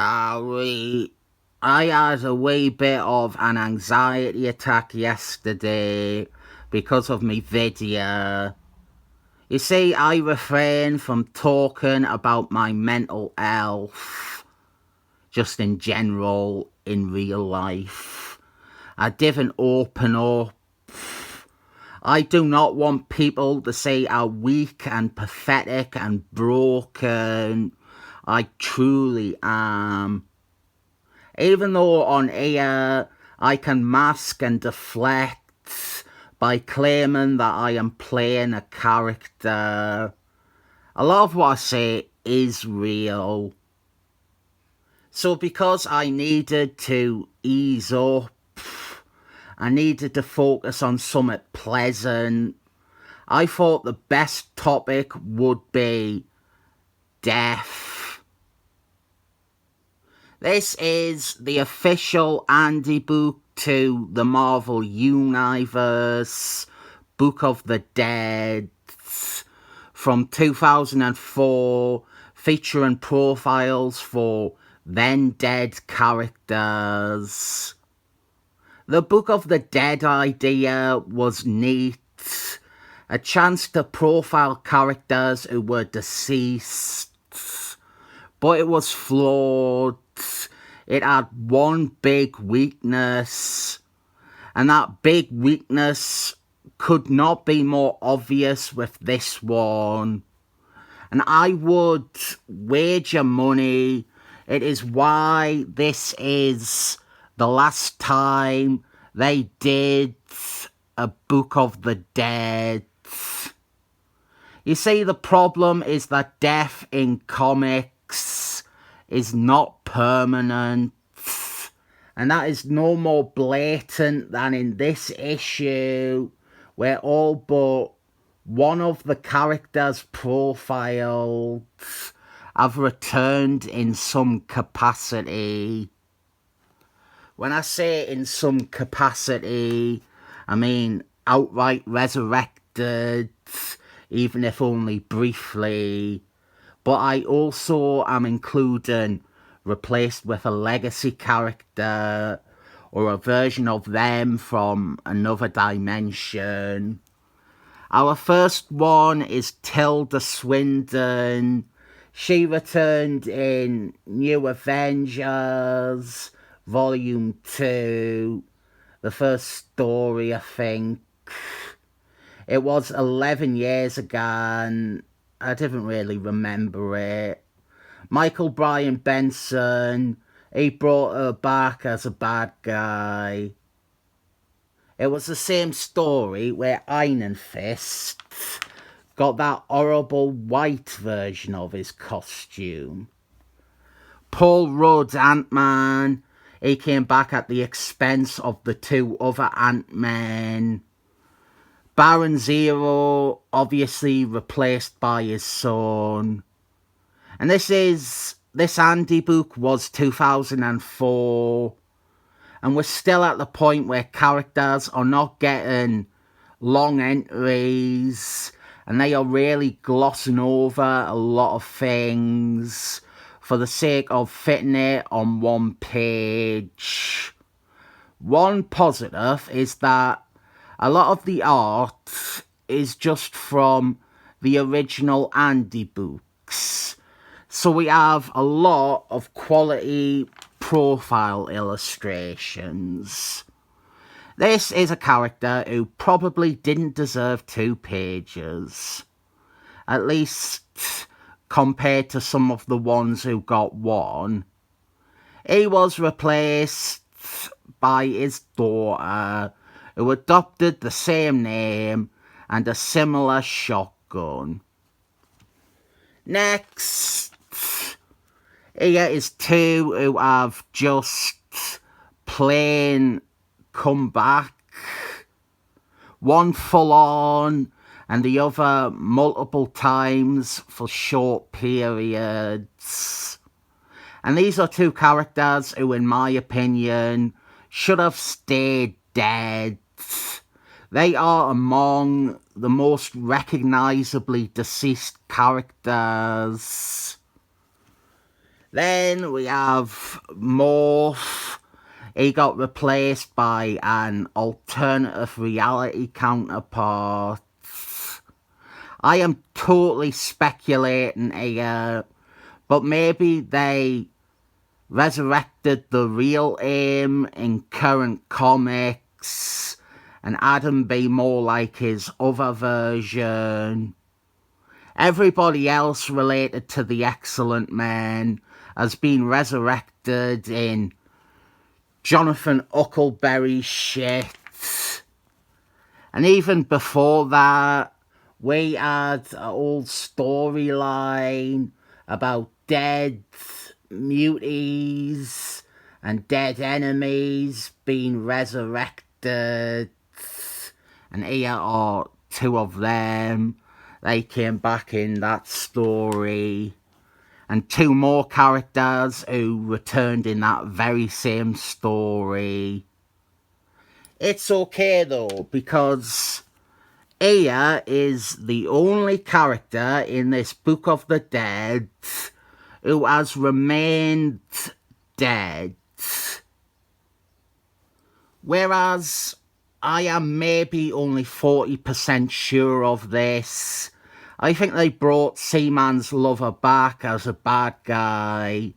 I had a wee bit of an anxiety attack yesterday because of me video. You see, I refrain from talking about my mental health, just in general, in real life. I didn't open up. I do not want people to say how weak and pathetic and broken I truly am. Even though on here I can mask and deflect by claiming that I am playing a character, a lot of what I say is real. So because I needed to ease up, I needed to focus on something pleasant, I thought the best topic would be death. This is the official Handbook to the Mar-Vell Universe, Book of the Dead, from 2004, featuring profiles for then dead characters. The Book of the Dead idea was neat, a chance to profile characters who were deceased, but it was flawed. It had one big weakness, and that big weakness could not be more obvious with this one. And I would wager money it is why this is the last time they did a Book of the Dead. You see, the problem is that death in comics is not permanent, and that is no more blatant than in this issue, where all but one of the characters profiled have returned in some capacity. When I say in some capacity, I mean outright resurrected, even if only briefly. But I also am including replaced with a legacy character or a version of them from another dimension. Our first one is Tilda Swinton. She returned in New Avengers, Volume 2, the first story, I think. It was 11 years ago, and I didn't really remember it. Michael Bryan Benson, he brought her back as a bad guy. It was the same story where Iron Fist got that horrible white version of his costume. Paul Rudd's Ant-Man, he came back at the expense of the two other Ant-Men. Baron Zero, obviously replaced by his son. And this Handbook was 2004. And we're still at the point where characters are not getting long entries. And they are really glossing over a lot of things for the sake of fitting it on one page. One positive is that a lot of the art is just from the original Handbooks. So we have a lot of quality profile illustrations. This is a character who probably didn't deserve 2 pages. At least compared to some of the ones who got 1. He was replaced by his daughter, who adopted the same name and a similar shotgun. Next, here is 2 who have just plain come back. One full on and the other multiple times for short periods. And these are 2 characters who, in my opinion, should have stayed dead. They are among the most recognisably deceased characters. Then we have Morph. He got replaced by an alternative reality counterpart. I am totally speculating here, but maybe they resurrected the real AIM in current comics and had him be more like his other version. Everybody else related to the Excellent Man has been resurrected in Jonathan Huckleberry's shit. And even before that, we had an old storyline about dead muties and dead enemies being resurrected. And here are two of them. They came back in that story. And two more characters who returned in that very same story. It's okay though, because Aya is the only character in this Book of the Dead who has remained dead. Whereas I am maybe only 40% sure of this. I think they brought Seaman's lover back as a bad guy.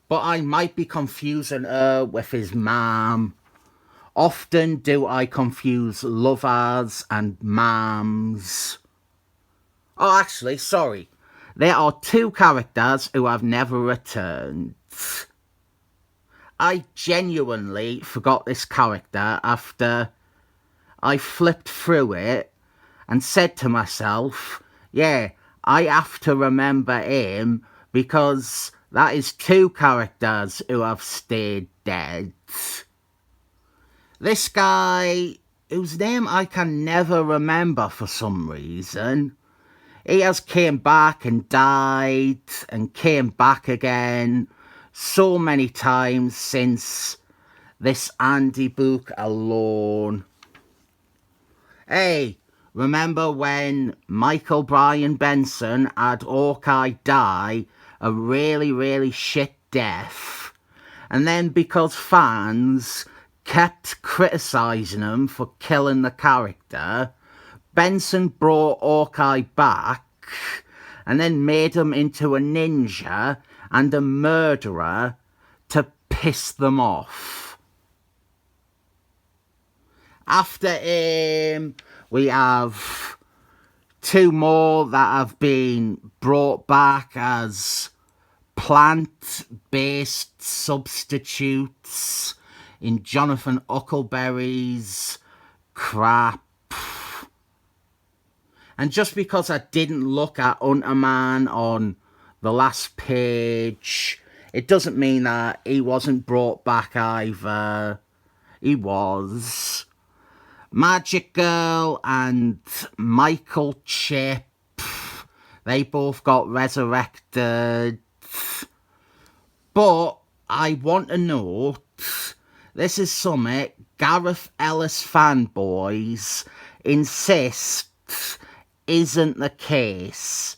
But I might be confusing her with his mom. Often do I confuse lovers and mams. Oh, actually, sorry. There are two characters who have never returned. I genuinely forgot this character after I flipped through it and said to myself, yeah, I have to remember him because that is two characters who have stayed dead. This guy, whose name I can never remember for some reason, he has came back and died and came back again so many times since this Andy book alone. Hey, remember when Michael Bryan Benson had Hawkeye die a really shit death? And then because fans kept criticising him for killing the character, Benson brought Hawkeye back and then made him into a ninja and a murderer to piss them off. After him, we have two more that have been brought back as plant-based substitutes in Jonathan Huckleberry's crap. And just because I didn't look at Unterman on the last page, it doesn't mean that he wasn't brought back either. He was. Magic Girl and Michael Chip, they both got resurrected. But I want to note, this is something Gareth Ellis fanboys insist isn't the case.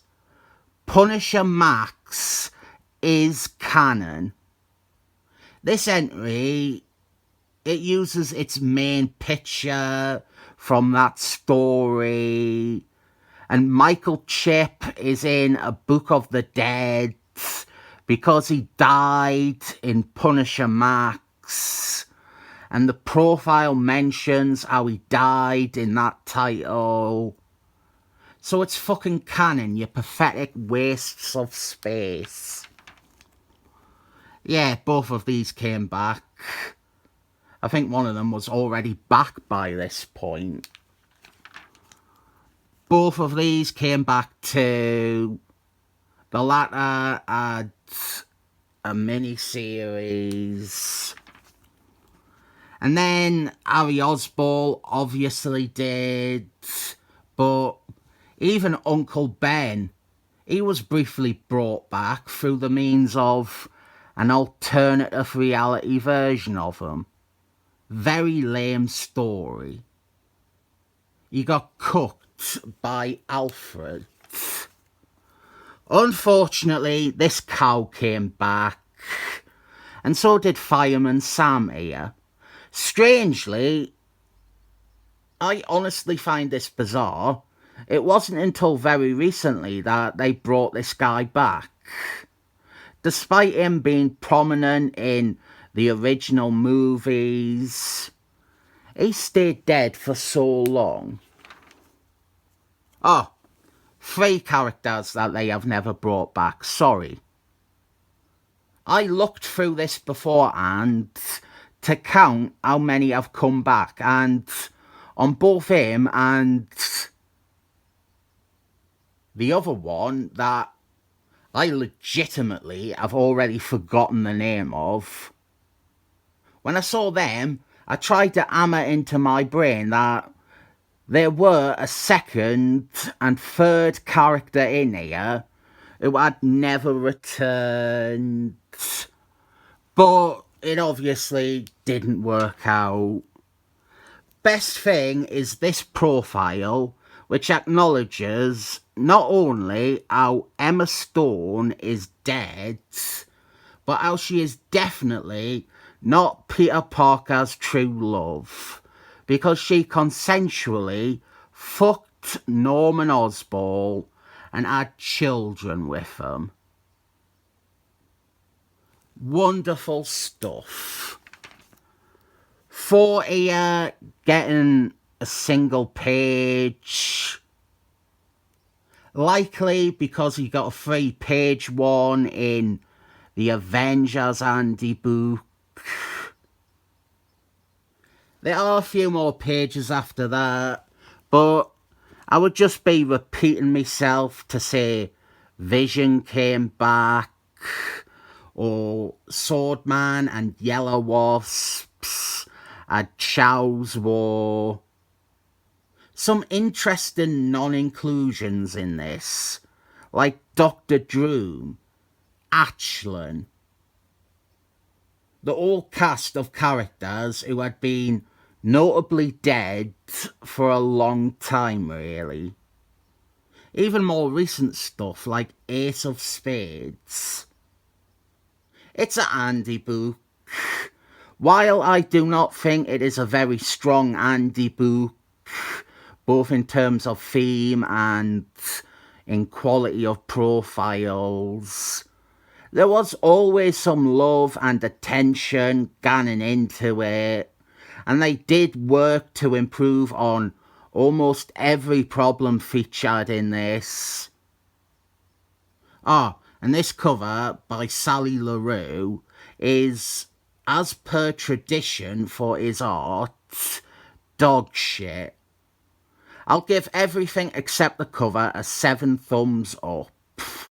Punisher Max is canon. This entry, it uses its main picture from that story, and Michael Chip is in a Book of the Dead because he died in Punisher Max, and the profile mentions how he died in that title. So it's fucking canon, you pathetic wastes of space. Yeah, both of these came back. I think one of them was already back by this point. Both of these came back too. The latter had a mini-series. And then Harry Osborne obviously did. But even Uncle Ben, he was briefly brought back through the means of an alternative reality version of him. Very lame story. He got cooked by Alfred. Unfortunately, this cow came back, and so did Fireman Sam here. Strangely, I honestly find this bizarre. It wasn't until very recently that they brought this guy back. Despite him being prominent in the original movies, he stayed dead for so long. Oh, 3 characters that they have never brought back, sorry. I looked through this beforehand to count how many have come back, and on both him and the other one that I legitimately have already forgotten the name of, when I saw them, I tried to hammer into my brain that there were a second and third character in here who had never returned. But it obviously didn't work out. Best thing is this profile, which acknowledges not only how Emma Stone is dead, but how she is definitely not Peter Parker's true love, because she consensually fucked Norman Osborn and had children with him. Wonderful stuff. 4 here, getting a single page. Likely because he got a 3-page one in the Avengers Handbook. There are a few more pages after that, but I would just be repeating myself to say Vision came back, or Swordman and Yellow Wasps had Chow's War. Some interesting non-inclusions in this, like Dr. Droom, Atchlin. The whole cast of characters who had been notably dead for a long time, really. Even more recent stuff like Ace of Spades. It's a handy book. While I do not think it is a very strong handy book, both in terms of theme and in quality of profiles, there was always some love and attention gone into it, and they did work to improve on almost every problem featured in this. And this cover by Sally LaRue is, as per tradition for his art, dog shit. I'll give everything except the cover a 7 thumbs up.